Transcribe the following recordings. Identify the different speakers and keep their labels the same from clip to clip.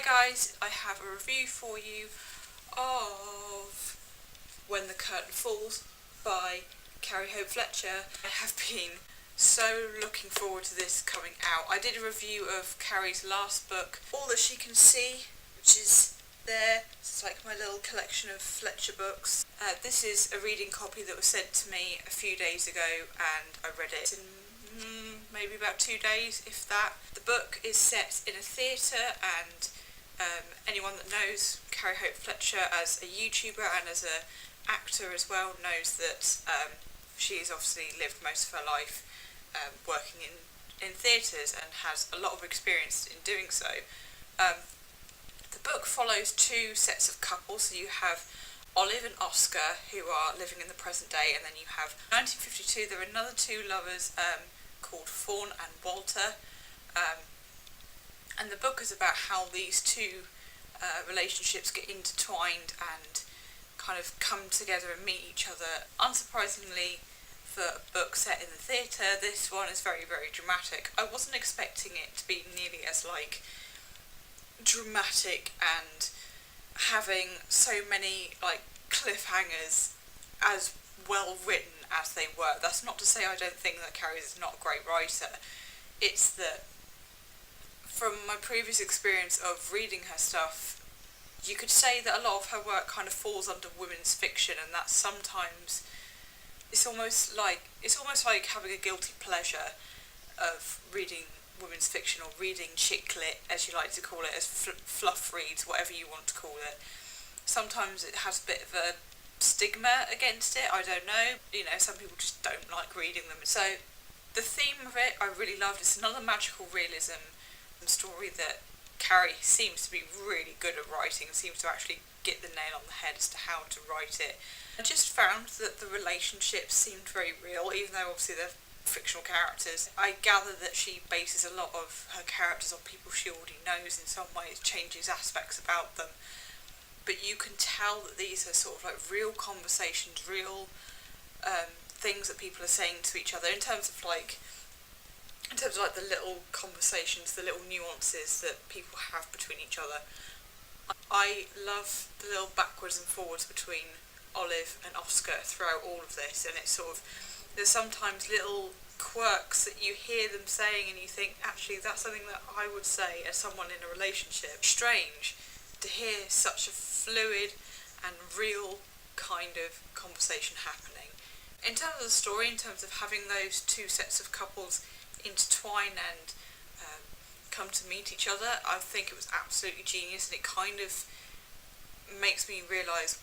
Speaker 1: guys, I have a review for you of When the Curtain Falls by Carrie Fletcher. I have been so looking forward to this coming out. I did a review of Carrie's last book, All That She Can See, which is there. It's like my little collection of Fletcher books. This is a reading copy that was sent to me a few days ago and I read it in maybe about 2 days, if that. The book is set in a theatre and anyone that knows Carrie Fletcher as a YouTuber and as an actor as well knows that she's obviously lived most of her life working in theatres and has a lot of experience in doing so. The book follows two sets of couples. So you have Olive and Oscar, who are living in the present day, and then you have 1952, there are another two lovers called Fawn and Walter, and the book is about how these two relationships get intertwined and kind of come together and meet each other. Unsurprisingly, for a book set in the theatre, this one is very, very dramatic. I wasn't expecting it to be nearly as dramatic and having so many cliffhangers as well written as they were. That's not to say I don't think that Carrie is not a great writer. It's that from my previous experience of reading her stuff, you could say that a lot of her work kind of falls under women's fiction, and that sometimes it's almost like having a guilty pleasure of reading women's fiction or reading chick lit, as you like to call it, as fluff reads, whatever you want to call it. Sometimes it has a bit of a stigma against it, I don't know. Some people just don't like reading them. So the theme of it I really loved. It's another magical realism story that Carrie seems to be really good at writing and seems to actually get the nail on the head as to how to write it. I just found that the relationships seemed very real, even though obviously they're fictional characters. I gather that she bases a lot of her characters on people she already knows in some ways, changes aspects about them. But you can tell that these are sort of like real conversations, real things that people are saying to each other in terms of the little conversations, the little nuances that people have between each other. I love the little backwards and forwards between Olive and Oscar throughout all of this, and it's there's sometimes little quirks that you hear them saying and you think, actually that's something that I would say as someone in a relationship. Strange to hear such a fluid and real kind of conversation happening. In terms of the story, in terms of having those two sets of couples intertwine and come to meet each other, I think it was absolutely genius, and it kind of makes me realise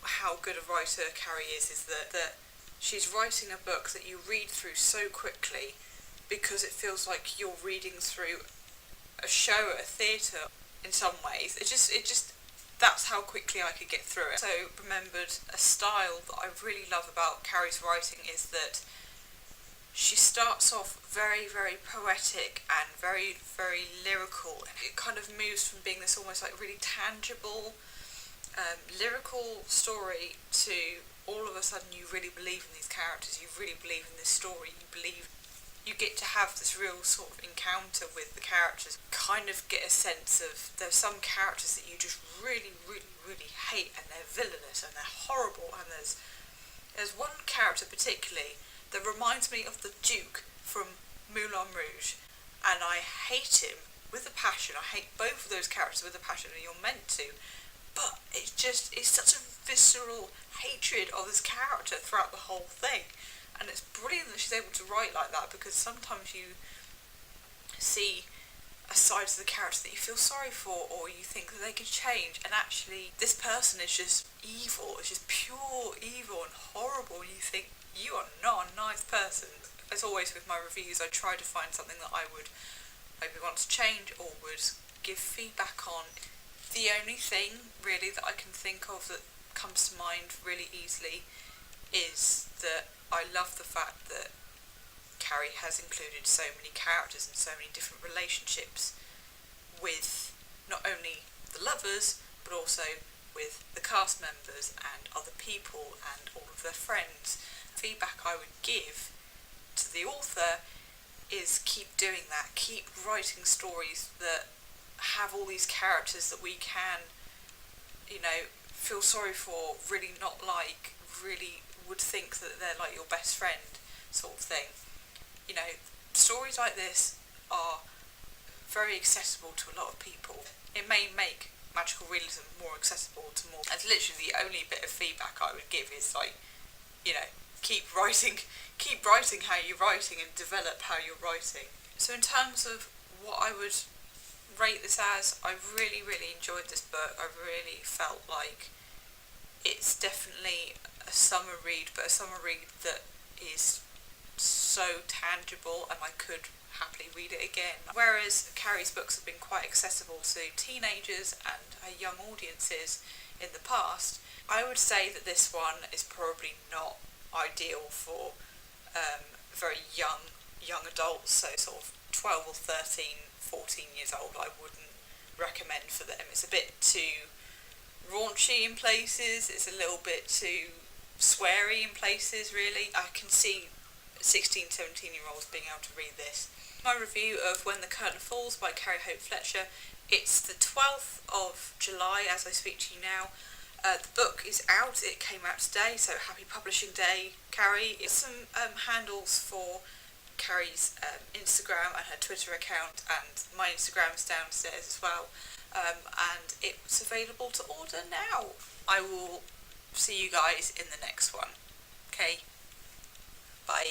Speaker 1: how good a writer Carrie is that she's writing a book that you read through so quickly because it feels like you're reading through a show at a theatre in some ways. It just that's how quickly I could get through it. So remembered a style that I really love about Carrie's writing is that she starts off very, very poetic and very, very lyrical. It kind of moves from being this almost like really tangible, lyrical story to all of a sudden you really believe in these characters, you really believe in this story, you get to have this real sort of encounter with the characters, kind of get a sense of there's some characters that you just really, really, really hate and they're villainous and they're horrible, and there's one character particularly that reminds me of the Duke from Moulin Rouge, and I hate him with a passion. I hate both of those characters with a passion, and you're meant to, but it's such a visceral hatred of this character throughout the whole thing. And it's brilliant that she's able to write like that, because sometimes you see a side to the character that you feel sorry for, or you think that they could change, and actually this person is just evil, it's just pure evil and horrible, and you think, you are not a nice person. As always with my reviews, I try to find something that I would maybe want to change or would give feedback on. The only thing really that I can think of that comes to mind really easily is that I love the fact that Carrie has included so many characters and so many different relationships with not only the lovers but also with the cast members and other people and all of their friends. Feedback I would give to the author is keep doing that, keep writing stories that have all these characters that we can, you know, feel sorry for, really not like, really would think that they're like your best friend sort of thing. You know, stories like this are very accessible to a lot of people. It may make magical realism more accessible to more. That's literally the only bit of feedback I would give is like, you know, keep writing how you're writing and develop how you're writing. So in terms of what I would rate this as, I really, really enjoyed this book. I really felt like it's definitely a summer read, but a summer read that is so tangible and I could happily read it again. Whereas Carrie's books have been quite accessible to teenagers and young audiences in the past, I would say that this one is probably not ideal for very young adults, so sort of 12 or 13, 14 years old. I wouldn't recommend for them. It's a bit too raunchy in places, it's a little bit too sweary in places really. I can see 16, 17-year-olds being able to read this. My review of When the Curtain Falls by Carrie Fletcher. It's the 12th of July as I speak to you now. The book is out, it came out today, so happy publishing day, Carrie. It's some handles for Carrie's Instagram and her Twitter account, and my Instagram is downstairs as well, and it's available to order now. I will see you guys in the next one. Okay, bye.